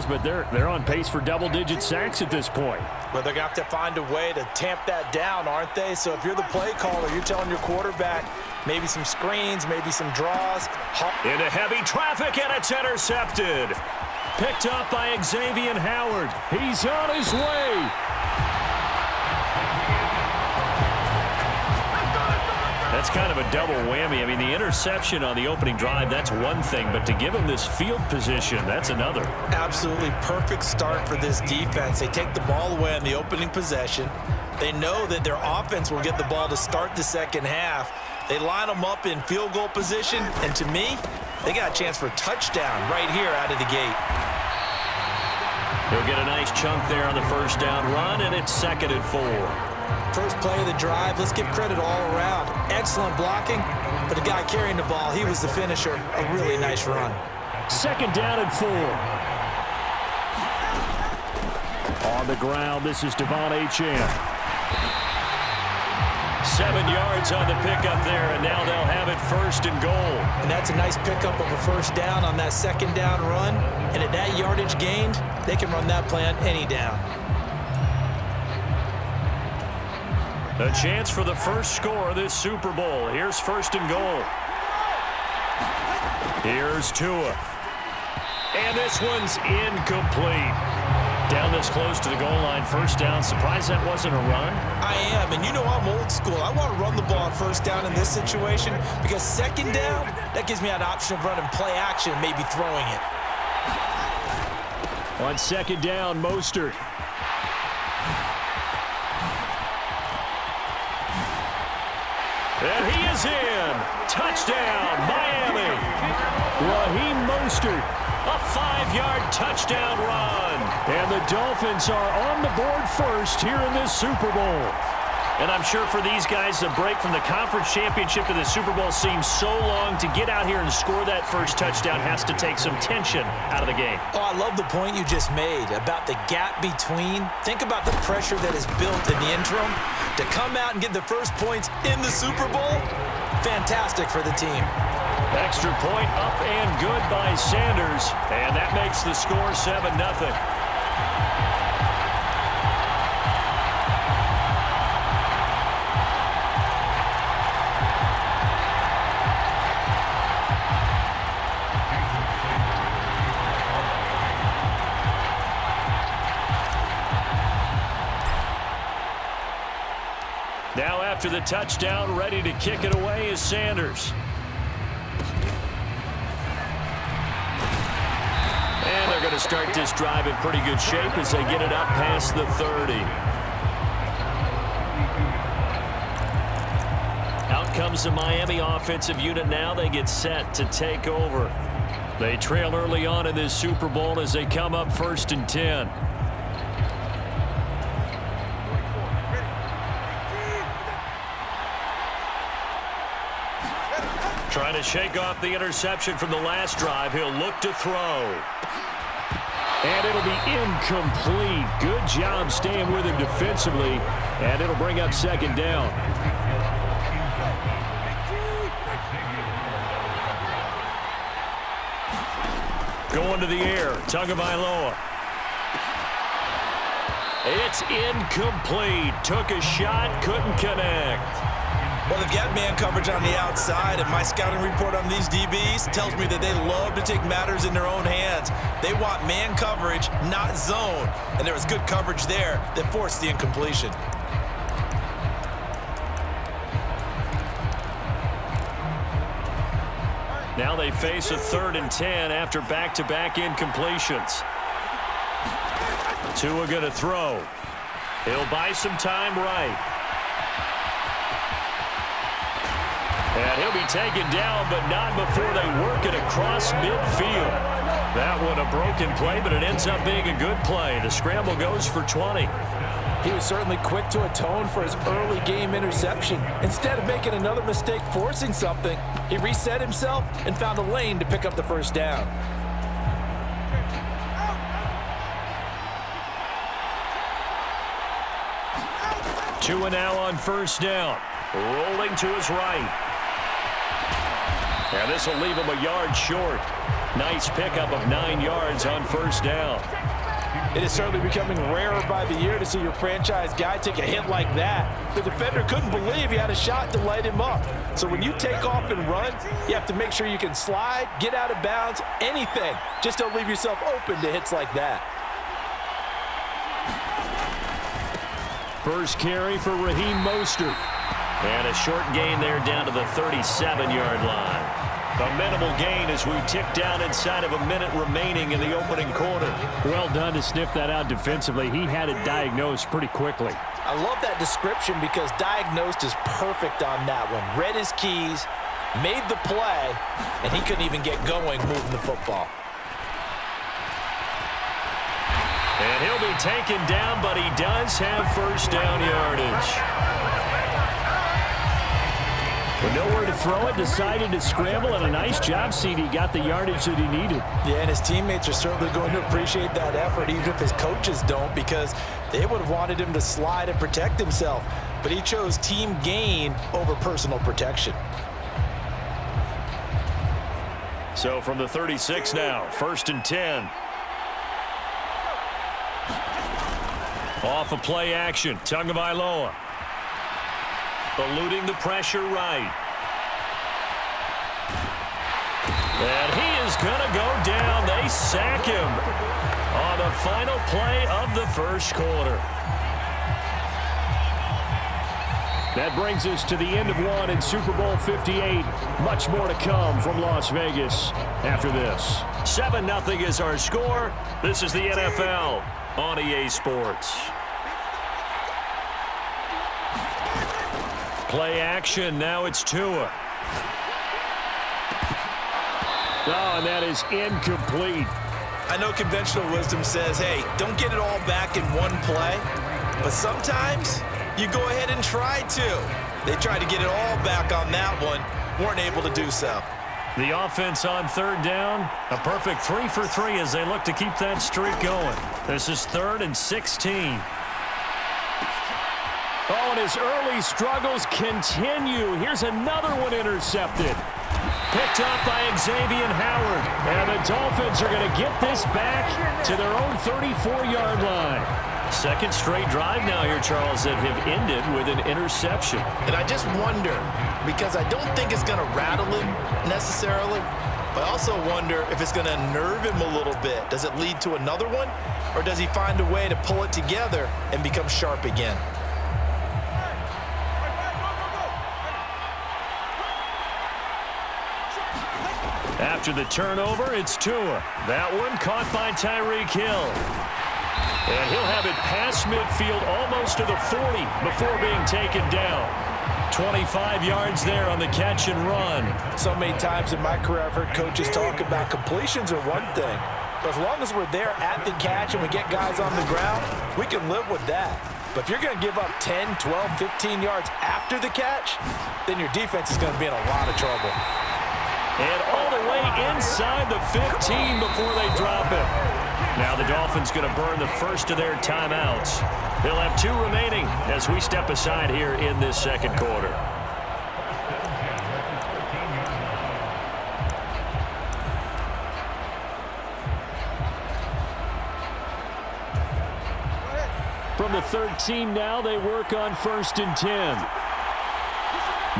but they're on pace for double-digit sacks at this point. Well, they're going to have to find a way to tamp that down, aren't they? So if you're the play caller, you're telling your quarterback maybe some screens, maybe some draws. Into heavy traffic, and it's intercepted. Picked up by Xavier Howard. He's on his way. That's kind of a double whammy. I mean, the interception on the opening drive, that's one thing, but to give him this field position, that's another. Absolutely perfect start for this defense. They take the ball away on the opening possession. They know that their offense will get the ball to start the second half. They line them up in field goal position, and to me, they got a chance for a touchdown right here out of the gate. He'll get a nice chunk there on the first down run, and it's 2nd and 4. First play of the drive, let's give credit all around. Excellent blocking, but the guy carrying the ball, he was the finisher. A really nice run. 2nd down and 4. On the ground, this is Devon Achane. 7 yards on the pickup there, and now they'll have it 1st and goal. And that's a nice pickup of a first down on that 2nd down run. And at that yardage gained, they can run that play on any down. A chance for the first score of this Super Bowl. Here's 1st and goal. Here's Tua. And this one's incomplete. Down this close to the goal line, 1st down. Surprised that wasn't a run? I am, and you know I'm old school. I want to run the ball on 1st down in this situation because 2nd down, that gives me an option of running play action, maybe throwing it. On 2nd down, Mostert. And he is in. Touchdown, Miami. Raheem Mostert, a 5-yard touchdown run. And the Dolphins are on the board first here in this Super Bowl. And I'm sure for these guys, the break from the conference championship to the Super Bowl seems so long. To get out here and score that first touchdown has to take some tension out of the game. Oh, I love the point you just made about the gap between. Think about the pressure that is built in the interim. To come out and get the first points in the Super Bowl, fantastic for the team. Extra point up and good by Sanders. And that makes the score 7-0. Now after the touchdown, ready to kick it away is Sanders. And they're going to start this drive in pretty good shape as they get it up past the 30. Out comes the Miami offensive unit now. They get set to take over. They trail early on in this Super Bowl as they come up 1st and 10. Trying to shake off the interception from the last drive. He'll look to throw. And it'll be incomplete. Good job staying with him defensively. And it'll bring up 2nd down. Going to the air. Tagovailoa. It's incomplete. Took a shot, couldn't connect. Well, they've got man coverage on the outside, and my scouting report on these DBs tells me that they love to take matters in their own hands. They want man coverage, not zone. And there was good coverage there that forced the incompletion. Now they face a 3rd and 10 after back-to-back incompletions. Tua going to throw. He'll buy some time right. And he'll be taken down, but not before they work it across midfield. That one a broken play, but it ends up being a good play. The scramble goes for 20. He was certainly quick to atone for his early game interception. Instead of making another mistake forcing something, he reset himself and found a lane to pick up the first down. Tua now on 1st down. Rolling to his right. And this will leave him a yard short. Nice pickup of 9 yards on first down. It is certainly becoming rarer by the year to see your franchise guy take a hit like that. The defender couldn't believe he had a shot to light him up. So when you take off and run, you have to make sure you can slide, get out of bounds, anything. Just don't leave yourself open to hits like that. First carry for Raheem Mostert. And a short gain there down to the 37-yard line. A minimal gain as we tick down inside of a minute remaining in the opening quarter. Well done to sniff that out defensively. He had it diagnosed pretty quickly. I love that description because diagnosed is perfect on that one. Read his keys, made the play, and he couldn't even get going moving the football. And he'll be taken down, but he does have first down yardage. With nowhere to throw it, decided to scramble, and a nice job, CD. Got the yardage that he needed. Yeah, and his teammates are certainly going to appreciate that effort, even if his coaches don't, because they would have wanted him to slide and protect himself. But he chose team gain over personal protection. So from the 36 now, 1st and 10. Off a play action, Tagovailoa. Eluding the pressure right. And he is going to go down. They sack him on the final play of the first quarter. That brings us to the end of one in Super Bowl 58. Much more to come from Las Vegas after this. 7-0 is our score. This is the NFL on EA Sports. Play action. Now it's Tua. Oh, and that is incomplete. I know conventional wisdom says, hey, don't get it all back in one play. But sometimes you go ahead and try to. They tried to get it all back on that one. Weren't able to do so. The offense on 3rd down. A perfect 3 for 3 as they look to keep that streak going. This is 3rd and 16. Oh, and his early struggles continue. Here's another one intercepted. Picked up by Xavier Howard. And the Dolphins are going to get this back to their own 34-yard line. Second straight drive now here, Charles, that have ended with an interception. And I just wonder, because I don't think it's going to rattle him necessarily, but I also wonder if it's going to nerve him a little bit. Does it lead to another one? Or does he find a way to pull it together and become sharp again? After the turnover, it's Tua. That one caught by Tyreek Hill. And he'll have it past midfield almost to the 40 before being taken down. 25 yards there on the catch and run. So many times in my career I've heard coaches talk about completions are one thing. But as long as we're there at the catch and we get guys on the ground, we can live with that. But if you're going to give up 10, 12, 15 yards after the catch, then your defense is going to be in a lot of trouble. And all the way inside the 15 before they drop it. Now the Dolphins going to burn the first of their timeouts. They'll have 2 remaining as we step aside here in this second quarter. From the 13 now, they work on 1st and 10.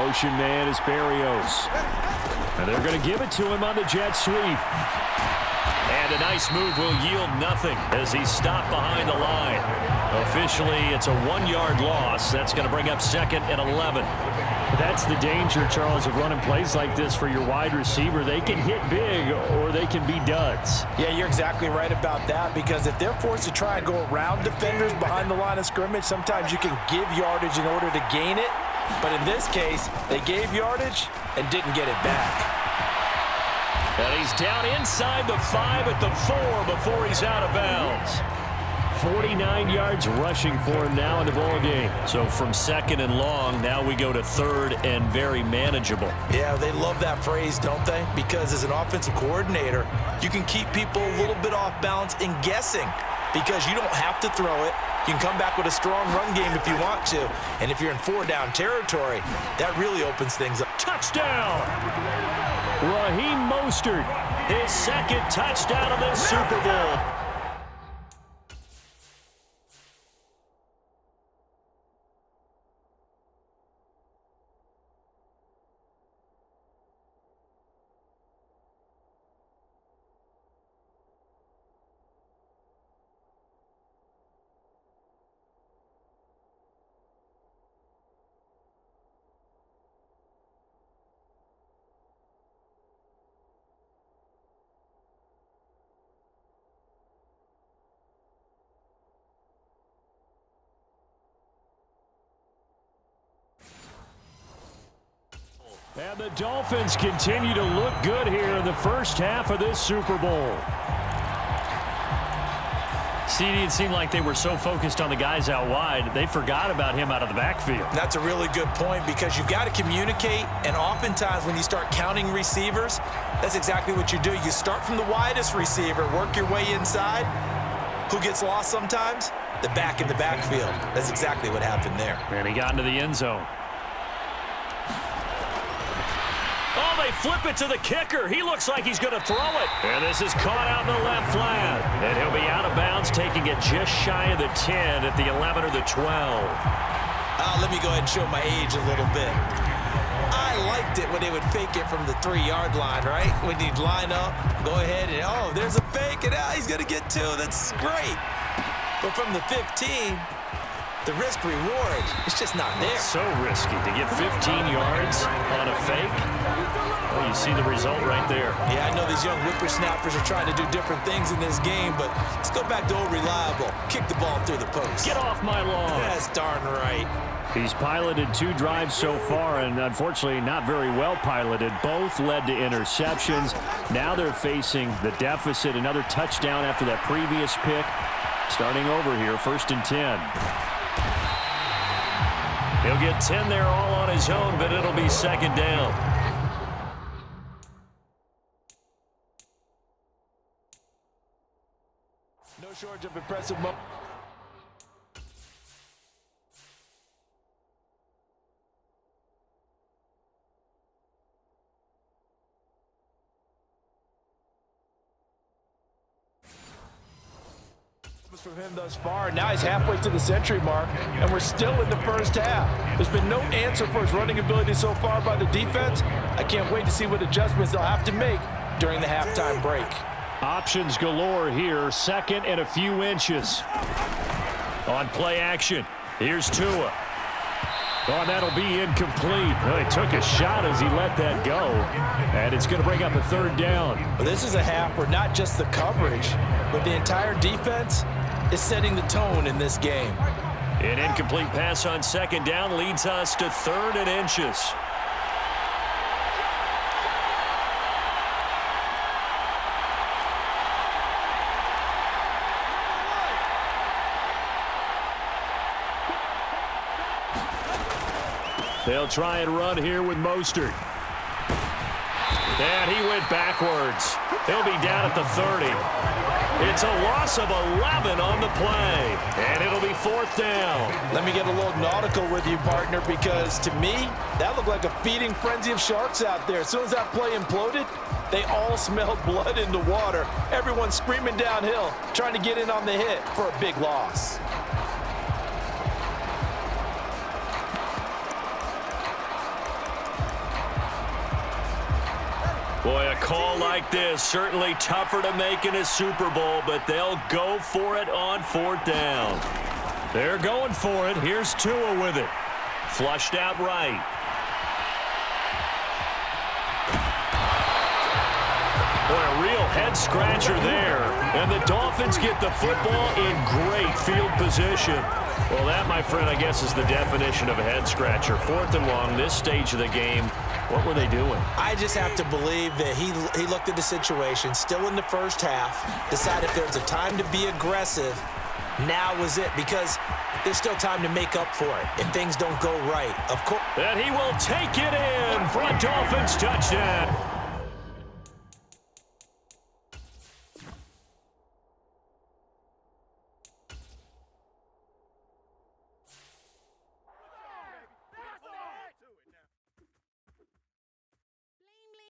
Motion man is Berrios. And they're going to give it to him on the jet sweep. And a nice move will yield nothing as he's stopped behind the line. Officially, it's a 1-yard loss. That's going to bring up 2nd and 11. That's the danger, Charles, of running plays like this for your wide receiver. They can hit big or they can be duds. Yeah, you're exactly right about that, because if they're forced to try and go around defenders behind the line of scrimmage, sometimes you can give yardage in order to gain it. But in this case, they gave yardage and didn't get it back. And he's down inside the 5 at the 4 before he's out of bounds. 49 yards rushing for him now in the ball game. So from 2nd and long, now we go to 3rd and very manageable. Yeah, they love that phrase, don't they? Because as an offensive coordinator, you can keep people a little bit off balance and guessing, because you don't have to throw it. You can come back with a strong run game if you want to. And if you're in 4-down territory, that really opens things up. Touchdown! Raheem Mostert, his second touchdown of this Super Bowl. And the Dolphins continue to look good here in the first half of this Super Bowl. CD, it seemed like they were so focused on the guys out wide, they forgot about him out of the backfield. That's a really good point because you've got to communicate, and oftentimes when you start counting receivers, that's exactly what you do. You start from the widest receiver, work your way inside. Who gets lost sometimes? The back in the backfield. That's exactly what happened there. And he got into the end zone. Oh, they flip it to the kicker. He looks like he's going to throw it. And this is caught out in the left flat. And he'll be out of bounds, taking it just shy of the 10 at the 11 or the 12. Let me go ahead and show my age a little bit. I liked it when they would fake it from the 3-yard line, right? When you'd line up, go ahead and, oh, there's a fake, and he's going to get 2. That's great. But from the 15, the risk-reward, it's just not there. So risky to get 15 yards on a fake. Well, you see the result right there. Yeah, I know these young whippersnappers are trying to do different things in this game, but let's go back to old reliable. Kick the ball through the post. Get off my lawn. That's darn right. He's piloted 2 drives so far, and unfortunately not very well piloted. Both led to interceptions. Now they're facing the deficit. Another touchdown after that previous pick. Starting over here, 1st and 10. He'll get 10 there all on his own, but it'll be 2nd down. No shortage of impressive moments. From him thus far. Now he's halfway to the century mark, and we're still in the first half. There's been no answer for his running ability so far by the defense. I can't wait to see what adjustments they'll have to make during the halftime break. Options galore here. 2nd and a few inches. On play action, here's Tua. Oh, that'll be incomplete. Well, he took a shot as he let that go, and it's going to bring up a 3rd down. Well, this is a half where not just the coverage, but the entire defense is setting the tone in this game. An incomplete pass on 2nd down leads us to 3rd and inches. They'll try and run here with Mostert. And he went backwards. He'll be down at the 30. It's a loss of 11 on the play, and it'll be 4th down. Let me get a little nautical with you, partner, because to me, that looked like a feeding frenzy of sharks out there. As soon as that play imploded, they all smelled blood in the water. Everyone screaming downhill, trying to get in on the hit for a big loss. Boy, a call like this, certainly tougher to make in a Super Bowl, but they'll go for it on 4th down. They're going for it. Here's Tua with it. Flushed out right. Boy, a real head-scratcher there. And the Dolphins get the football in great field position. Well, that, my friend, I guess is the definition of a head-scratcher. 4th and long, this stage of the game. What were they doing? I just have to believe that he looked at the situation, still in the first half, decided if there was a time to be aggressive, now was it, because there's still time to make up for it if things don't go right. Of course. And he will take it in for a Dolphins touchdown.